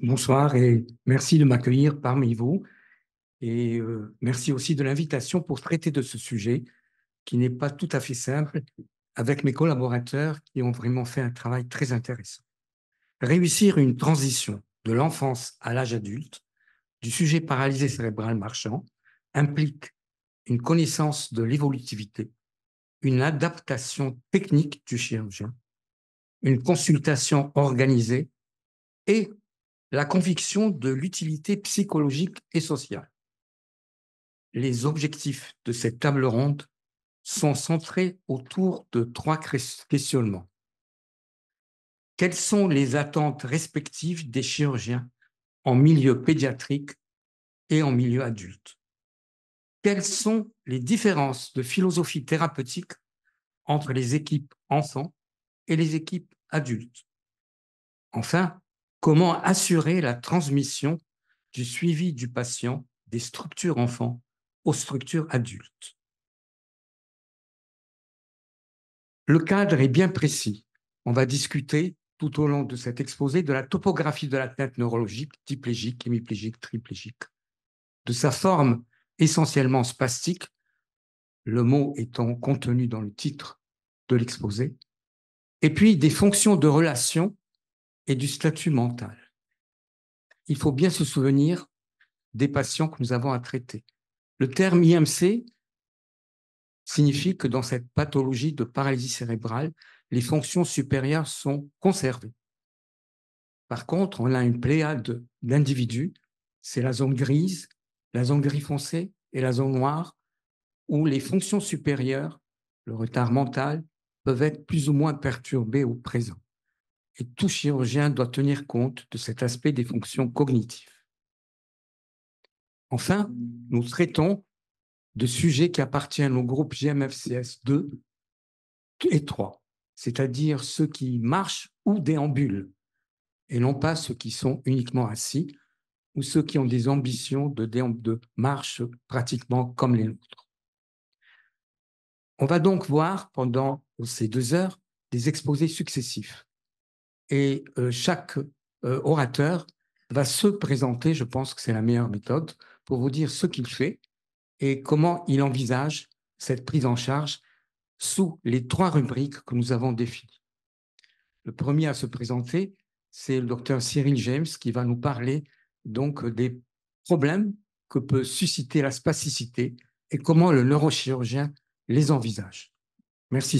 Bonsoir et merci de m'accueillir parmi vous et merci aussi de l'invitation pour traiter de ce sujet qui n'est pas tout à fait simple avec mes collaborateurs qui ont vraiment fait un travail très intéressant. Réussir une transition de l'enfance à l'âge adulte du sujet paralysé cérébral marchand implique une connaissance de l'évolutivité, une adaptation technique du chirurgien, une consultation organisée et la conviction de l'utilité psychologique et sociale. Les objectifs de cette table ronde sont centrés autour de trois questionnements. Quelles sont les attentes respectives des chirurgiens en milieu pédiatrique et en milieu adulte? Quelles sont les différences de philosophie thérapeutique entre les équipes enfants et les équipes adultes? Enfin, comment assurer la transmission du suivi du patient des structures enfants aux structures adultes? Le cadre est bien précis. On va discuter tout au long de cet exposé de la topographie de la tête neurologique, diplégique, hémiplégique, triplégique, de sa forme essentiellement spastique, le mot étant contenu dans le titre de l'exposé, et puis des fonctions de relation et du statut mental. Il faut bien se souvenir des patients que nous avons à traiter. Le terme IMC signifie que dans cette pathologie de paralysie cérébrale, les fonctions supérieures sont conservées. Par contre, on a une pléiade d'individus, c'est la zone grise, la zone gris foncé et la zone noire, où les fonctions supérieures, le retard mental, peuvent être plus ou moins perturbées au présent. Et tout chirurgien doit tenir compte de cet aspect des fonctions cognitives. Enfin, nous traitons de sujets qui appartiennent au groupe GMFCS 2 et 3, c'est-à-dire ceux qui marchent ou déambulent, et non pas ceux qui sont uniquement assis ou ceux qui ont des ambitions de marche pratiquement comme les nôtres. On va donc voir pendant ces 2 heures des exposés successifs. Et chaque orateur va se présenter, je pense que c'est la meilleure méthode, pour vous dire ce qu'il fait et comment il envisage cette prise en charge sous les 3 rubriques que nous avons définies. Le premier à se présenter, c'est le docteur Cyril James qui va nous parler donc des problèmes que peut susciter la spasticité et comment le neurochirurgien les envisage. Merci.